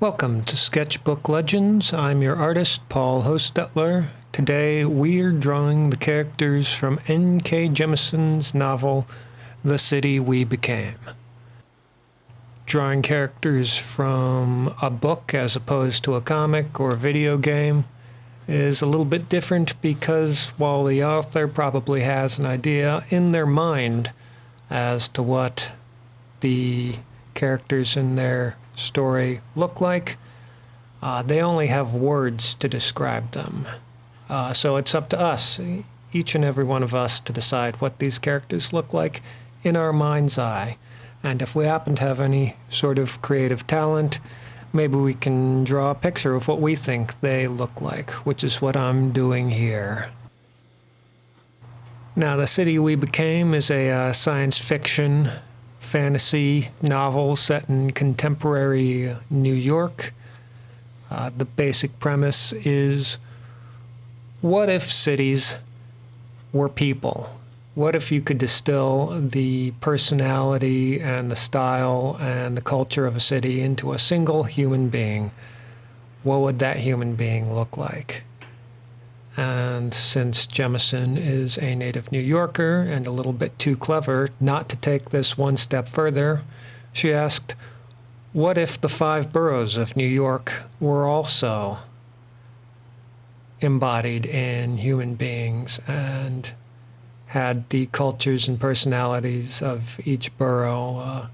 Welcome to Sketchbook Legends. I'm your artist, Paul Hostetler. Today we're drawing the characters from N.K. Jemisin's novel, The City We Became. Drawing characters from a book as opposed to a comic or a video game is a little bit different because while the author probably has an idea in their mind as to what the characters in their story look like, they only have words to describe them. So it's up to us, each and every one of us, to decide what these characters look like in our mind's eye. And if we happen to have any sort of creative talent, maybe we can draw a picture of what we think they look like, which is what I'm doing here. Now, The City We Became is a science fiction fantasy novel set in contemporary New York. The basic premise is, what if cities were people? What if you could distill the personality and the style and the culture of a city into a single human being? What would that human being look like? And since Jemisin is a native New Yorker and a little bit too clever not to take this one step further, she asked, what if the Five Burroughs of New York were also embodied in human beings and had the cultures and personalities of each borough,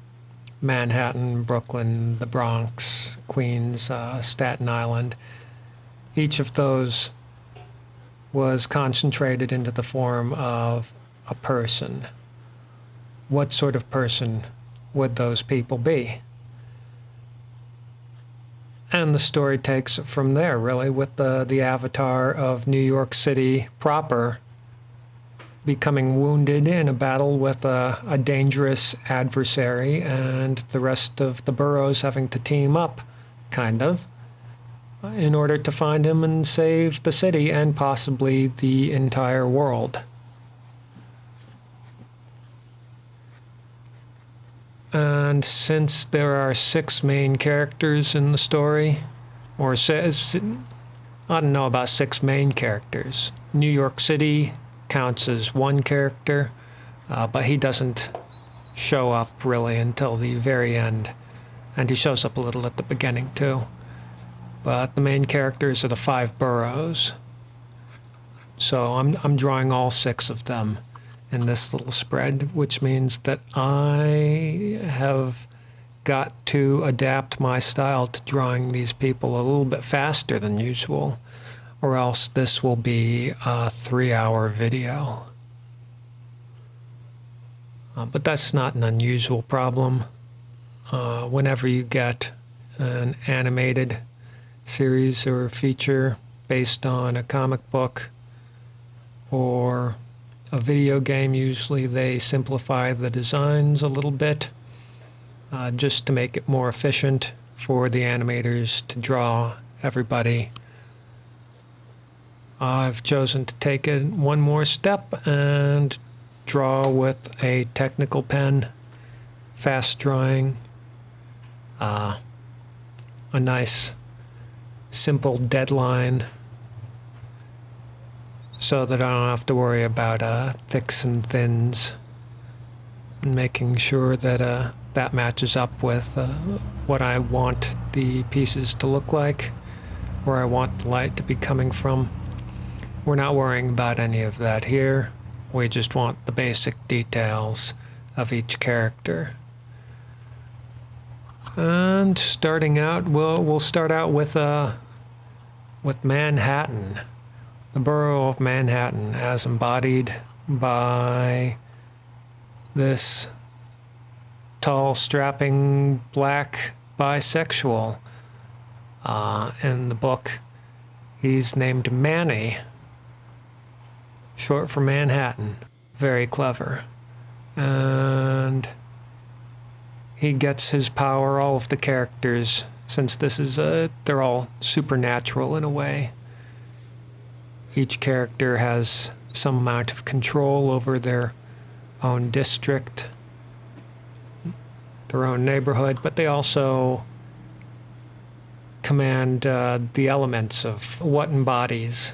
Manhattan, Brooklyn, the Bronx, Queens, Staten Island. Each of those was concentrated into the form of a person. What sort of person would those people be? And the story takes it from there, really, with the avatar of New York City proper becoming wounded in a battle with a dangerous adversary, and the rest of the boroughs having to team up, kind of, in order to find him and save the city and possibly the entire world. And since there are 6 main characters in the story, or I don't know about 6 main characters. New York City counts as one character, but he doesn't show up really until the very end, and he shows up a little at the beginning too. But the main characters are the 5 boroughs. So I'm drawing all 6 of them in this little spread, which means that I have got to adapt my style to drawing these people a little bit faster than usual, or else this will be a 3-hour video. But that's not an unusual problem. Whenever you get an animated series or feature based on a comic book or a video game, usually they simplify the designs a little bit just to make it more efficient for the animators to draw everybody. I've chosen to take it one more step and draw with a technical pen, fast drawing, a nice simple deadline so that I don't have to worry about thicks and thins, and making sure that that matches up with what I want the pieces to look like, where I want the light to be coming from. We're not worrying about any of that here. We just want the basic details of each character. And starting out, we'll start out with Manhattan, the borough of Manhattan, as embodied by this tall, strapping, black bisexual. In the book, he's named Manny, short for Manhattan. Very clever. And he gets his power, all of the characters, since this is they're all supernatural in a way. Each character has some amount of control over their own district, their own neighborhood, but they also command the elements of what embodies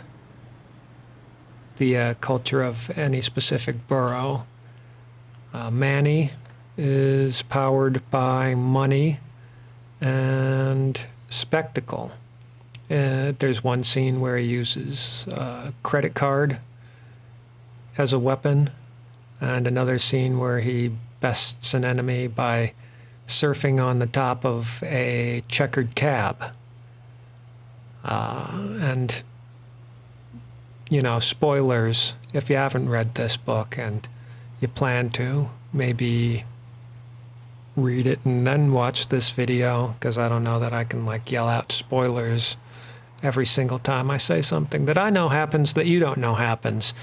the culture of any specific borough. Manny is powered by money and spectacle. There's one scene where he uses a credit card as a weapon, and another scene where he bests an enemy by surfing on the top of a checkered cab. And, spoilers, if you haven't read this book and you plan to, maybe read it and then watch this video, because I don't know that I can yell out spoilers every single time I say something that I know happens that you don't know happens.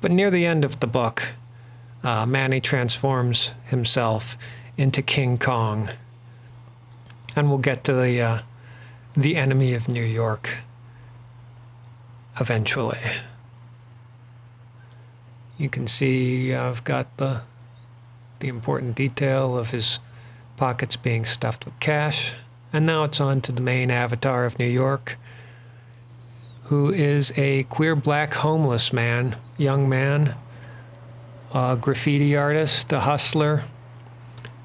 But near the end of the book, Manny transforms himself into King Kong. And we'll get to the enemy of New York eventually. You can see I've got the important detail of his pockets being stuffed with cash. And now it's on to the main avatar of New York, who is a queer black homeless man, young man, a graffiti artist, a hustler.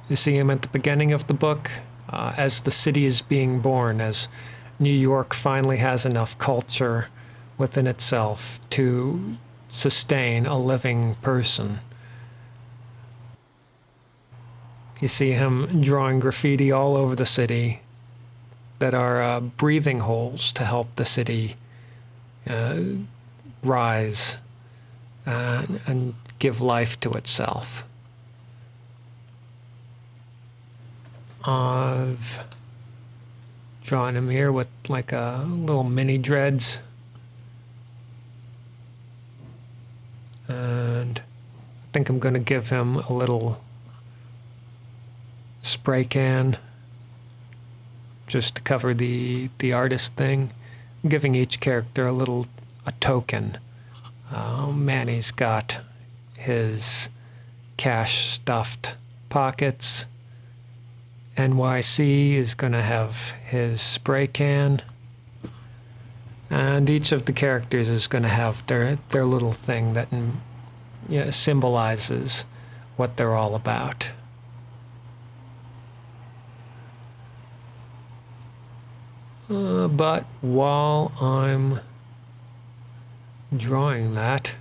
You see him at the beginning of the book as the city is being born, as New York finally has enough culture within itself to sustain a living person. You see him drawing graffiti all over the city that are breathing holes to help the city rise and give life to itself. I've drawn him here with a little mini dreads. And I think I'm going to give him a little spray can just to cover the artist thing. I'm giving each character a token. Manny's got his cash-stuffed pockets. NYC is going to have his spray can. And each of the characters is going to have their little thing that symbolizes what they're all about. But while I'm drawing that,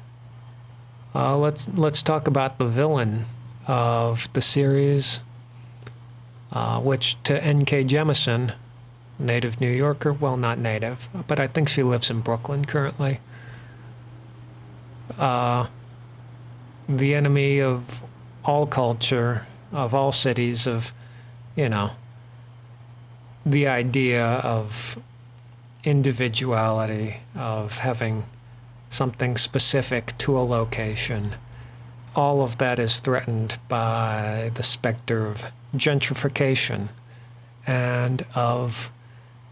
let's talk about the villain of the series, which to N.K. Jemisin, native New Yorker, well, not native, but I think she lives in Brooklyn currently. The enemy of all culture, of all cities, of, the idea of individuality, of having something specific to a location. All of that is threatened by the specter of gentrification and of,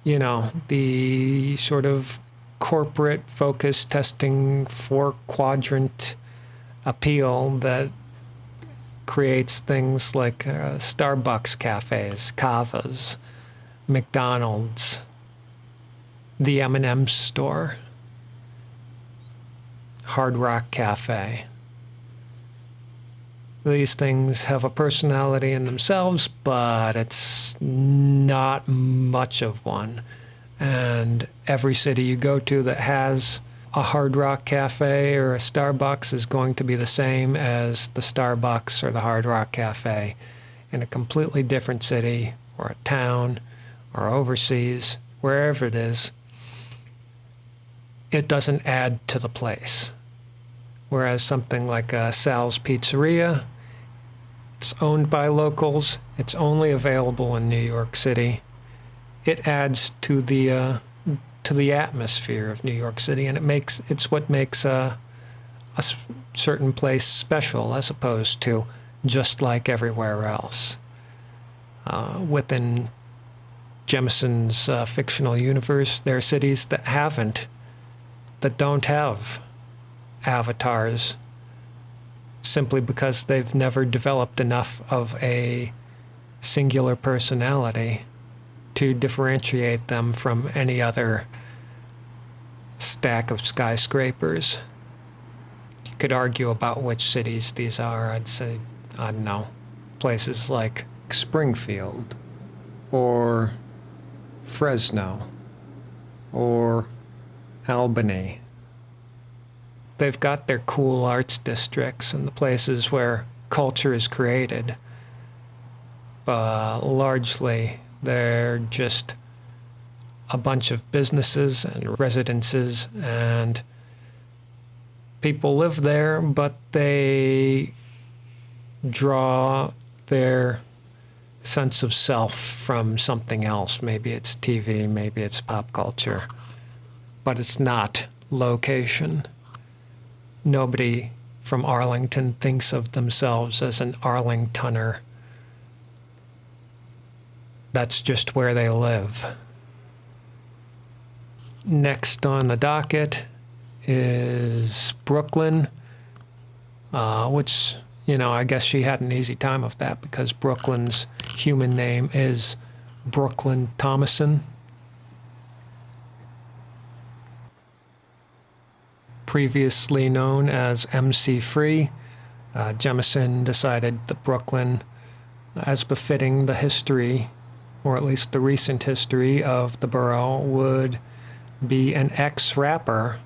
the sort of corporate focus testing 4-quadrant appeal that creates things like Starbucks cafes, Kavas, McDonald's, the M&M store, Hard Rock Cafe. These things have a personality in themselves, but it's not much of one. And every city you go to that has a Hard Rock Cafe or a Starbucks is going to be the same as the Starbucks or the Hard Rock Cafe in a completely different city or a town or overseas, wherever it is. It doesn't add to the place. Whereas something like Sal's Pizzeria, it's owned by locals. It's only available in New York City. It adds to the atmosphere of New York City, and it's what makes a certain place special, as opposed to just like everywhere else. Within Jemisin's fictional universe, there are cities that don't have avatars, simply because they've never developed enough of a singular personality to differentiate them from any other stack of skyscrapers. You could argue about which cities these are. I'd say, I don't know, places like Springfield or Fresno or Albany. They've got their cool arts districts and the places where culture is created, but largely they're just a bunch of businesses and residences, and people live there, but they draw their sense of self from something else. Maybe it's TV, maybe it's pop culture, but it's not location. Nobody from Arlington thinks of themselves as an Arlingtoner. That's just where they live. Next on the docket is Brooklyn, which, I guess she had an easy time of that because Brooklyn's human name is Brooklyn Thomason. Previously known as MC Free, Jemisin decided that Brooklyn, as befitting the history, or at least the recent history of the borough, would be an ex-rapper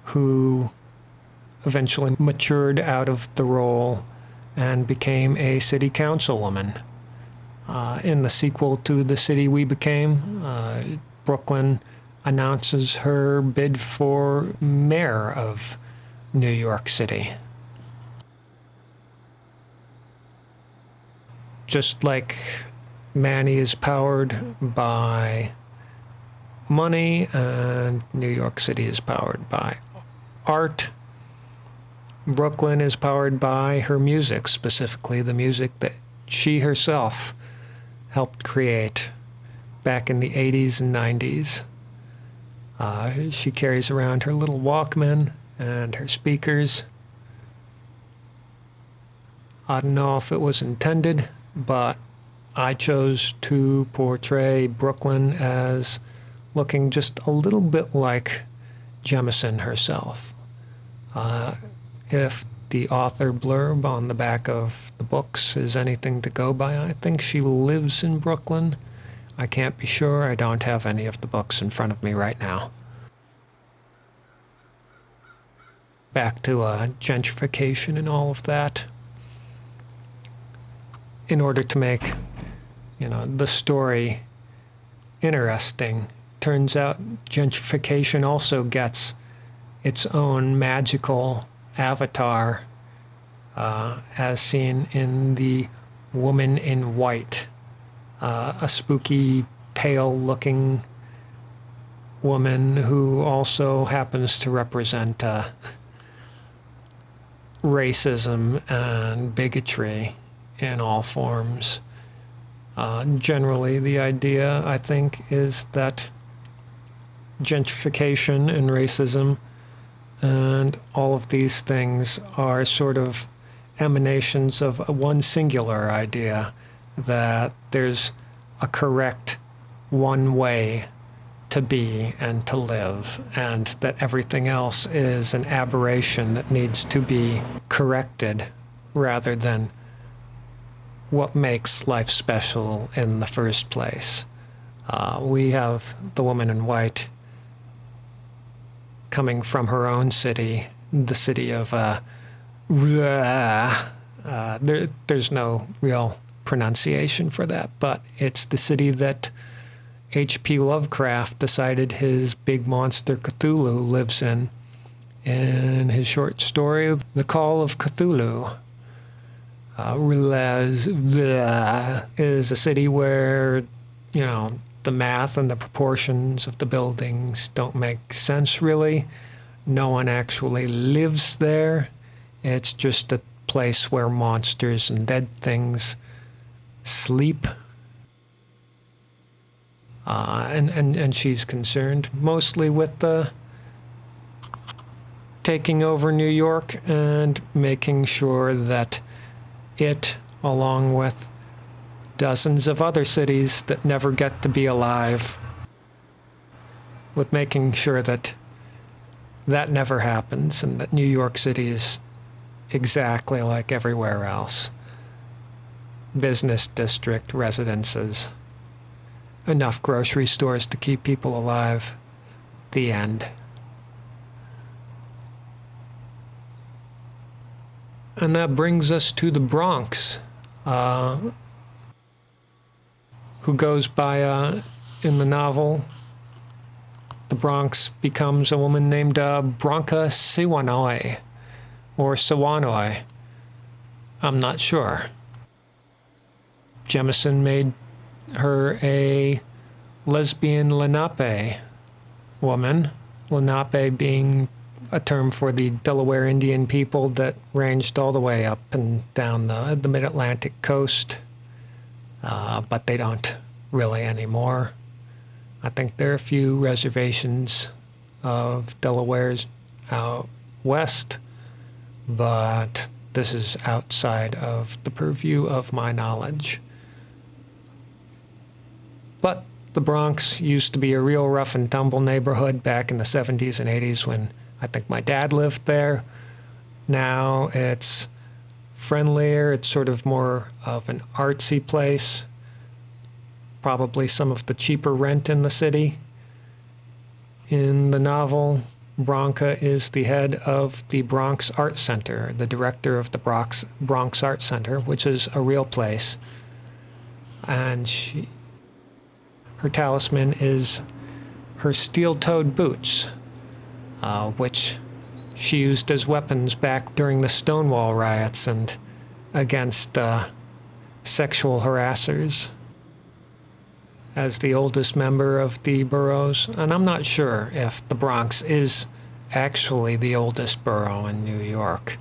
who eventually matured out of the role and became a city councilwoman. In the sequel to The City We Became, Brooklyn announces her bid for mayor of New York City. Just like Manny is powered by money and New York City is powered by art, Brooklyn is powered by her music, specifically the music that she herself helped create back in the 80s and 90s. She carries around her little Walkman and her speakers. I don't know if it was intended, but I chose to portray Brooklyn as looking just a little bit like Jemisin herself. If the author blurb on the back of the books is anything to go by, I think she lives in Brooklyn. I can't be sure. I don't have any of the books in front of me right now. Back to gentrification and all of that. In order to make, the story interesting, turns out gentrification also gets its own magical avatar, as seen in the Woman in White, a spooky, pale-looking woman who also happens to represent racism and bigotry in all forms. Generally, the idea, I think, is that gentrification and racism and all of these things are sort of emanations of one singular idea, that there's a correct one way to be and to live, and that everything else is an aberration that needs to be corrected rather than what makes life special in the first place. We have the Woman in White coming from her own city, the city of there's no real pronunciation for that, but it's the city that H.P. Lovecraft decided his big monster Cthulhu lives in his short story, The Call of Cthulhu. Is a city where, the math and the proportions of the buildings don't make sense really. No one actually lives there. It's just a place where monsters and dead things sleep. And she's concerned mostly with taking over New York and making sure that it, along with dozens of other cities that never get to be alive, with making sure that that never happens and that New York City is exactly like everywhere else. Business district, residences, enough grocery stores to keep people alive. The end. And that brings us to the Bronx, who goes by, in the novel, the Bronx becomes a woman named Bronca Siwanoi, or Siwanoi. I'm not sure. Jemisin made her a lesbian Lenape woman, Lenape being a term for the Delaware Indian people that ranged all the way up and down the mid-Atlantic coast, but they don't really anymore. I think there are a few reservations of Delaware's out west, but this is outside of the purview of my knowledge. But the Bronx used to be a real rough and tumble neighborhood back in the 70s and 80s when I think my dad lived there. Now it's friendlier. It's sort of more of an artsy place. Probably some of the cheaper rent in the city. In the novel, Bronca is the head of the Bronx Art Center, the director of the Bronx Art Center, which is a real place. And her talisman is her steel-toed boots, which she used as weapons back during the Stonewall riots and against sexual harassers. As the oldest member of the boroughs, and I'm not sure if the Bronx is actually the oldest borough in New York,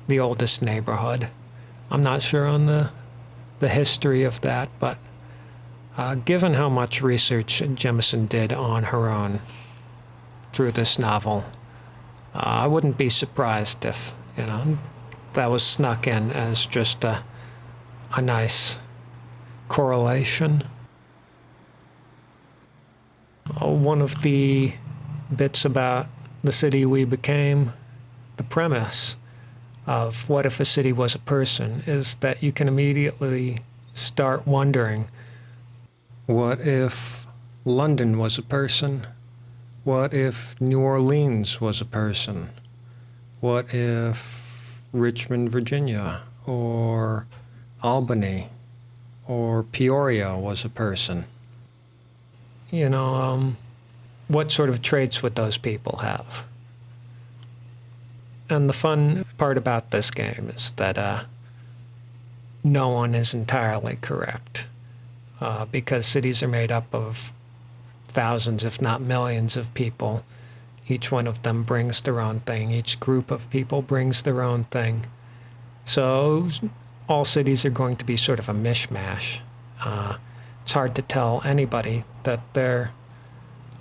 the oldest neighborhood. I'm not sure on the history of that, but given how much research Jemisin did on her own through this novel, I wouldn't be surprised if, that was snuck in as just a nice correlation. One of the bits about the city we became, the premise of what if a city was a person, is that you can immediately start wondering, what if London was a person? What if New Orleans was a person? What if Richmond, Virginia, or Albany, or Peoria was a person? What sort of traits would those people have? And the fun part about this game is that no one is entirely correct, because cities are made up of thousands, if not millions, of people. Each one of them brings their own thing. Each group of people brings their own thing. So all cities are going to be sort of a mishmash. It's hard to tell anybody that their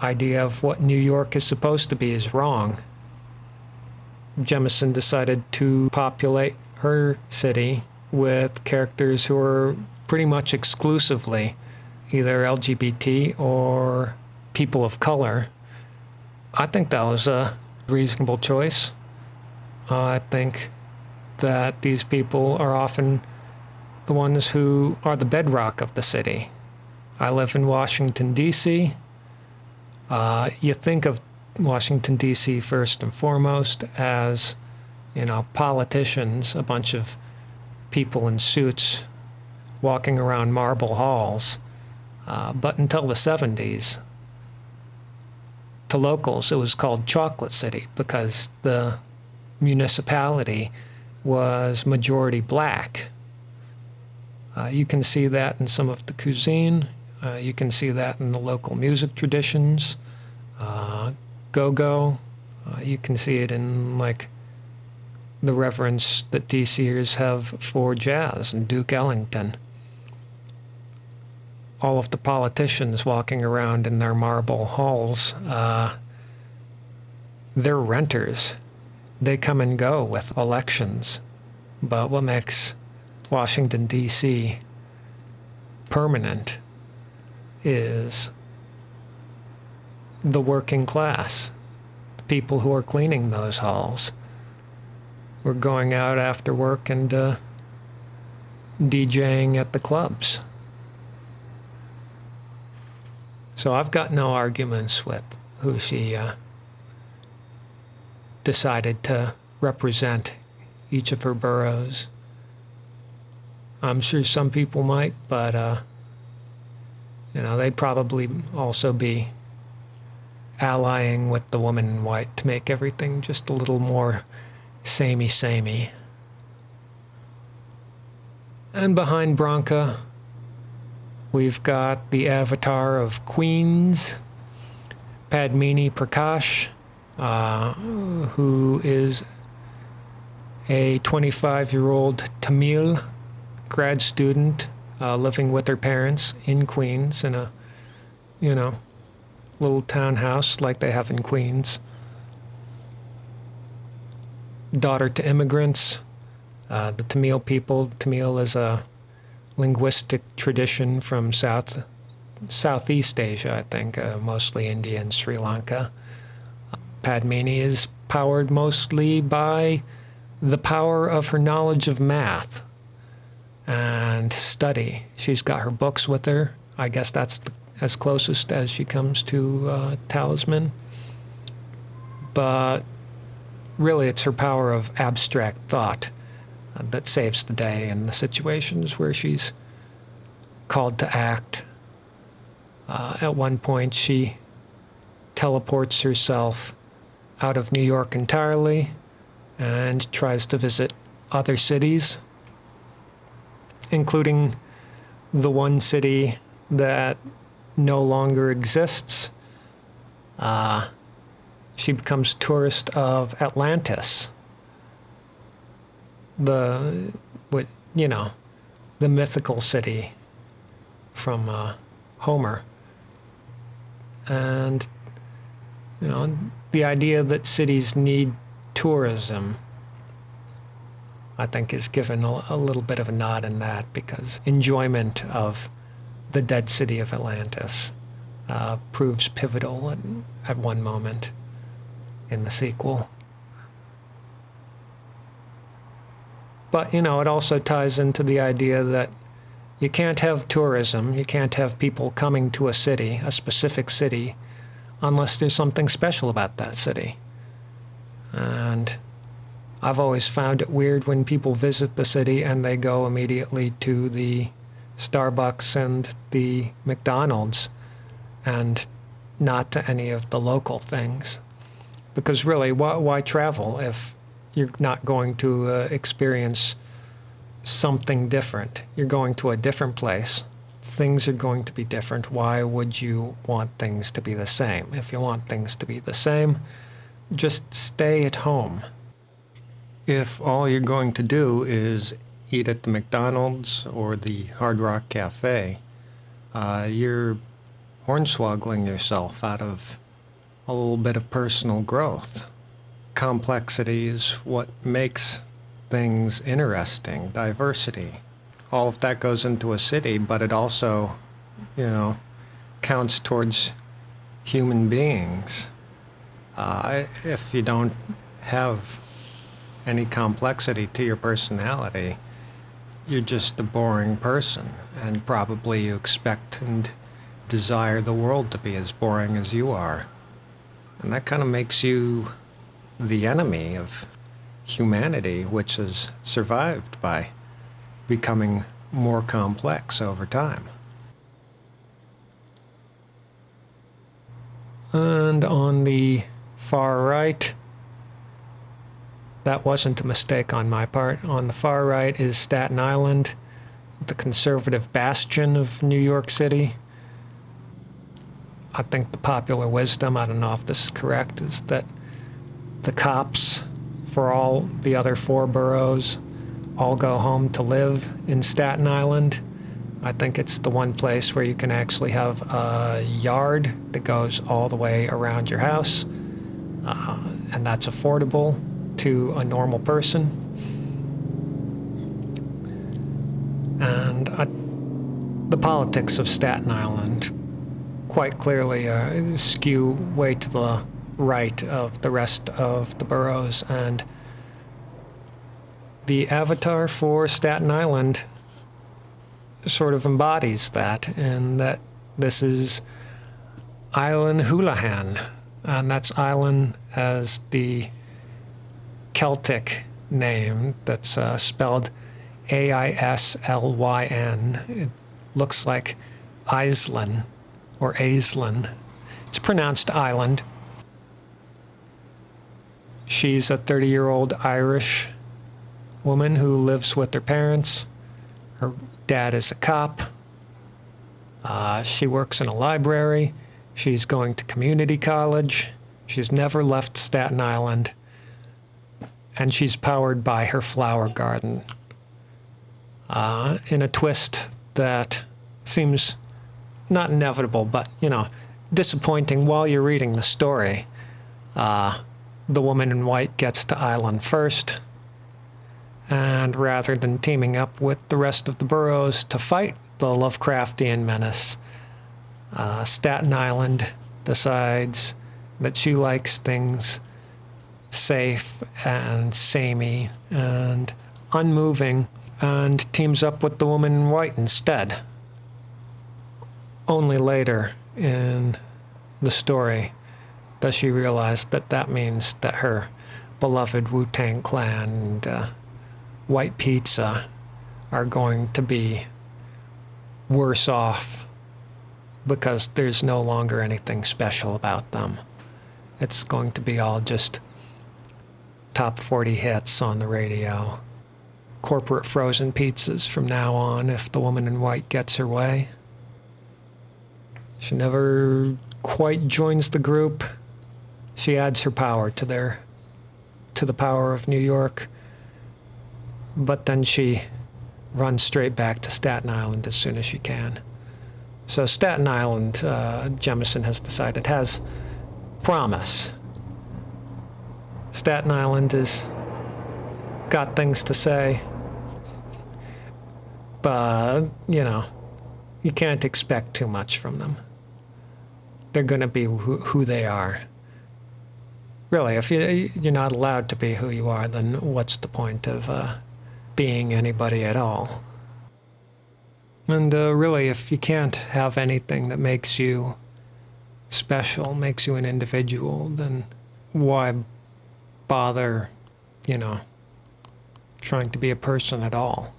idea of what New York is supposed to be is wrong. Jemisin decided to populate her city with characters who are pretty much exclusively either LGBT or people of color. I think that was a reasonable choice. I think that these people are often the ones who are the bedrock of the city. I live in Washington, D.C. You think of Washington, D.C. first and foremost as, politicians, a bunch of people in suits walking around marble halls. But until the 70s, to locals, it was called Chocolate City because the municipality was majority black. You can see that in some of the cuisine. You can see that in the local music traditions. Go-go. You can see it in, the reverence that DCers have for jazz and Duke Ellington. All of the politicians walking around in their marble halls, they're renters. They come and go with elections. But what makes Washington, D.C. permanent is the working class, the people who are cleaning those halls. We're going out after work and DJing at the clubs. So I've got no arguments with who she decided to represent each of her boroughs. I'm sure some people might, but they'd probably also be allying with the woman in white to make everything just a little more samey. And behind Branca, we've got the avatar of Queens, Padmini Prakash, who is a 25-year-old Tamil grad student living with her parents in Queens in a, little townhouse like they have in Queens. Daughter to immigrants, the Tamil people. Tamil is a linguistic tradition from Southeast Asia, I think, mostly India and Sri Lanka. Padmini is powered mostly by the power of her knowledge of math and study. She's got her books with her. I guess that's as closest as she comes to talisman. But really, it's her power of abstract thought that saves the day in the situations where she's called to act. At one point, she teleports herself out of New York entirely and tries to visit other cities, including the one city that no longer exists. She becomes a tourist of Atlantis, the mythical city from Homer. And, the idea that cities need tourism, I think, is given a little bit of a nod in that, because enjoyment of the dead city of Atlantis proves pivotal at one moment in the sequel. But, it also ties into the idea that you can't have tourism, you can't have people coming to a city, a specific city, unless there's something special about that city. And I've always found it weird when people visit the city and they go immediately to the Starbucks and the McDonald's and not to any of the local things. Because really, why travel if you're not going to experience something different? You're going to a different place. Things are going to be different. Why would you want things to be the same? If you want things to be the same, just stay at home. If all you're going to do is eat at the McDonald's or the Hard Rock Cafe, you're hornswoggling yourself out of a little bit of personal growth. Complexity is what makes things interesting, diversity. All of that goes into a city, but it also, counts towards human beings. If you don't have any complexity to your personality, you're just a boring person, and probably you expect and desire the world to be as boring as you are. And that kind of makes you the enemy of humanity, which has survived by becoming more complex over time. And on the far right, that wasn't a mistake on my part. On the far right is Staten Island, the conservative bastion of New York City. I think the popular wisdom, I don't know if this is correct, is that the cops for all the other 4 boroughs all go home to live in Staten Island. I think it's the one place where you can actually have a yard that goes all the way around your house, and that's affordable to a normal person. And the politics of Staten Island quite clearly skew way to the right of the rest of the boroughs, and the avatar for Staten Island sort of embodies that, in that this is Island Houlihan, and that's Island as the Celtic name that's spelled Aislyn. It looks like Iceland or Aislinn. It's pronounced island. She's a 30-year-old Irish woman who lives with her parents. Her dad is a cop. She works in a library. She's going to community college. She's never left Staten Island. And she's powered by her flower garden. In a twist that seems not inevitable, but, disappointing while you're reading the story. The woman in white gets to Island first, and rather than teaming up with the rest of the boroughs to fight the Lovecraftian menace, Staten Island decides that she likes things safe and samey and unmoving, and teams up with the woman in white instead. Only later in the story does she realize that that means that her beloved Wu-Tang Clan and white pizza are going to be worse off because there's no longer anything special about them. It's going to be all just top 40 hits on the radio. Corporate frozen pizzas from now on if the woman in white gets her way. She never quite joins the group. She adds her power to the power of New York, but then she runs straight back to Staten Island as soon as she can. So Staten Island, Jemisin has decided, has promise. Staten Island has got things to say, but, you can't expect too much from them. They're going to be who they are. Really, if you're not allowed to be who you are, then what's the point of being anybody at all? And really, if you can't have anything that makes you special, makes you an individual, then why bother, trying to be a person at all?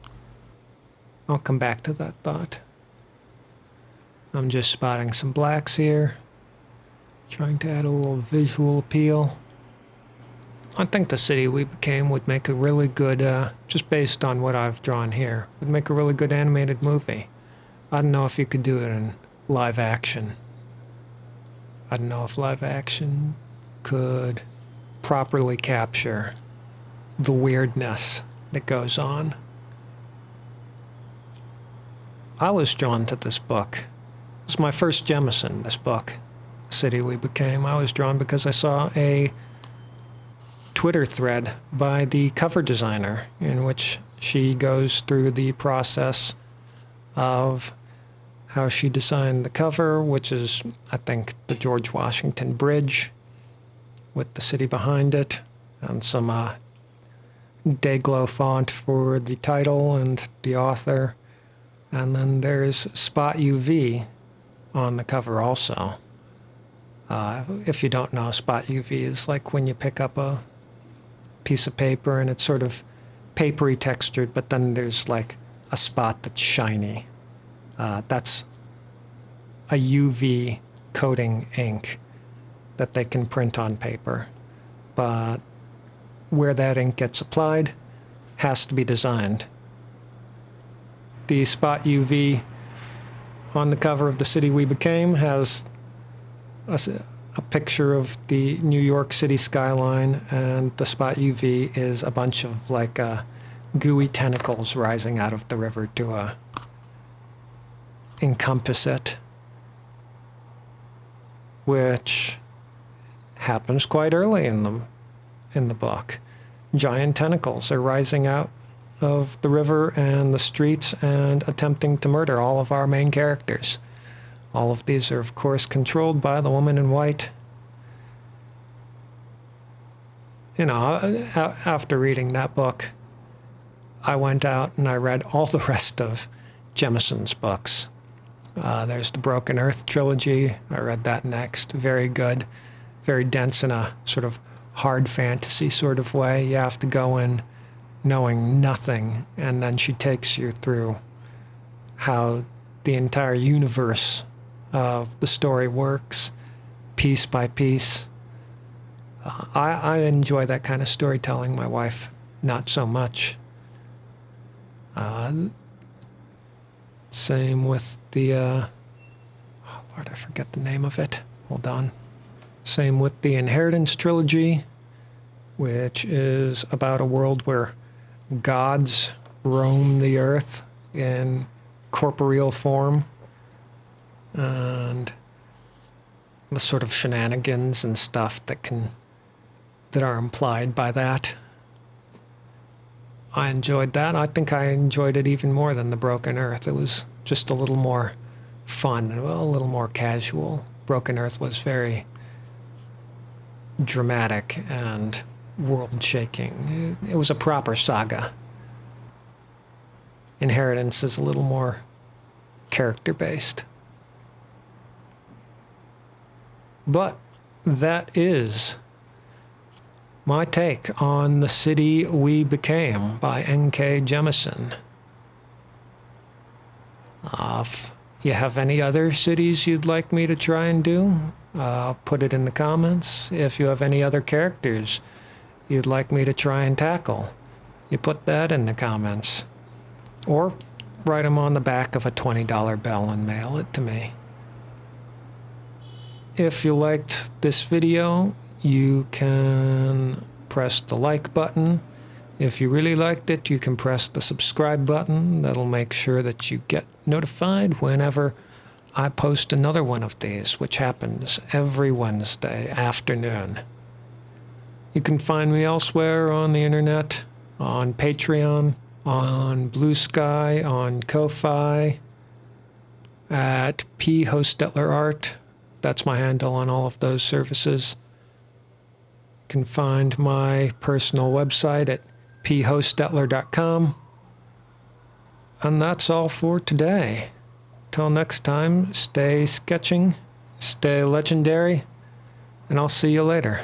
I'll come back to that thought. I'm just spotting some blacks here, trying to add a little visual appeal. I think The City We Became would make a really good, just based on what I've drawn here, would make a really good animated movie. I don't know if you could do it in live action. I don't know if live action could properly capture the weirdness that goes on. I was drawn to this book. It was my first Jemisin, this book, City We Became. I was drawn because I saw a Twitter thread by the cover designer in which she goes through the process of how she designed the cover, which is, I think, the George Washington Bridge with the city behind it, and some Dayglow font for the title and the author. And then there's Spot UV on the cover also. If you don't know, Spot UV is like when you pick up a piece of paper and it's sort of papery textured, but then there's like a spot that's shiny. That's a UV coating ink that they can print on paper. But where that ink gets applied has to be designed. The Spot UV on the cover of The City We Became has a picture of the New York City skyline, and the Spot UV is a bunch of like gooey tentacles rising out of the river to encompass it, which happens quite early in the book. Giant tentacles are rising out of the river and the streets and attempting to murder all of our main characters. All of these are, of course, controlled by the woman in white. You know, after reading that book, I went out and I read all the rest of Jemisin's books. There's the Broken Earth trilogy. I read that next. Very good, very dense in a sort of hard fantasy sort of way. You have to go in knowing nothing, and then she takes you through how the entire universe of the story works, piece by piece. I enjoy that kind of storytelling. My wife, not so much. Same with the, oh Lord, I forget the name of it. Hold on. Same with the Inheritance trilogy, which is about a world where gods roam the earth in corporeal form, and the sort of shenanigans and stuff that are implied by that. I enjoyed that. I think I enjoyed it even more than the Broken Earth. It was just a little more fun, a little more casual. Broken Earth was very dramatic and world-shaking. It was a proper saga. Inheritance is a little more character-based. But that is my take on The City We Became by N.K. Jemisin. If you have any other cities you'd like me to try and do, put it in the comments. If you have any other characters you'd like me to try and tackle, you put that in the comments. Or write them on the back of a $20 bill and mail it to me. If you liked this video, you can press the like button. If you really liked it, you can press the subscribe button. That'll make sure that you get notified whenever I post another one of these, which happens every Wednesday afternoon. You can find me elsewhere on the internet, on Patreon, on Blue Sky, on Ko-Fi, at phostetlerart. That's my handle on all of those services. You can find my personal website at phostetler.com. And that's all for today. Till next time, stay sketching, stay legendary, and I'll see you later.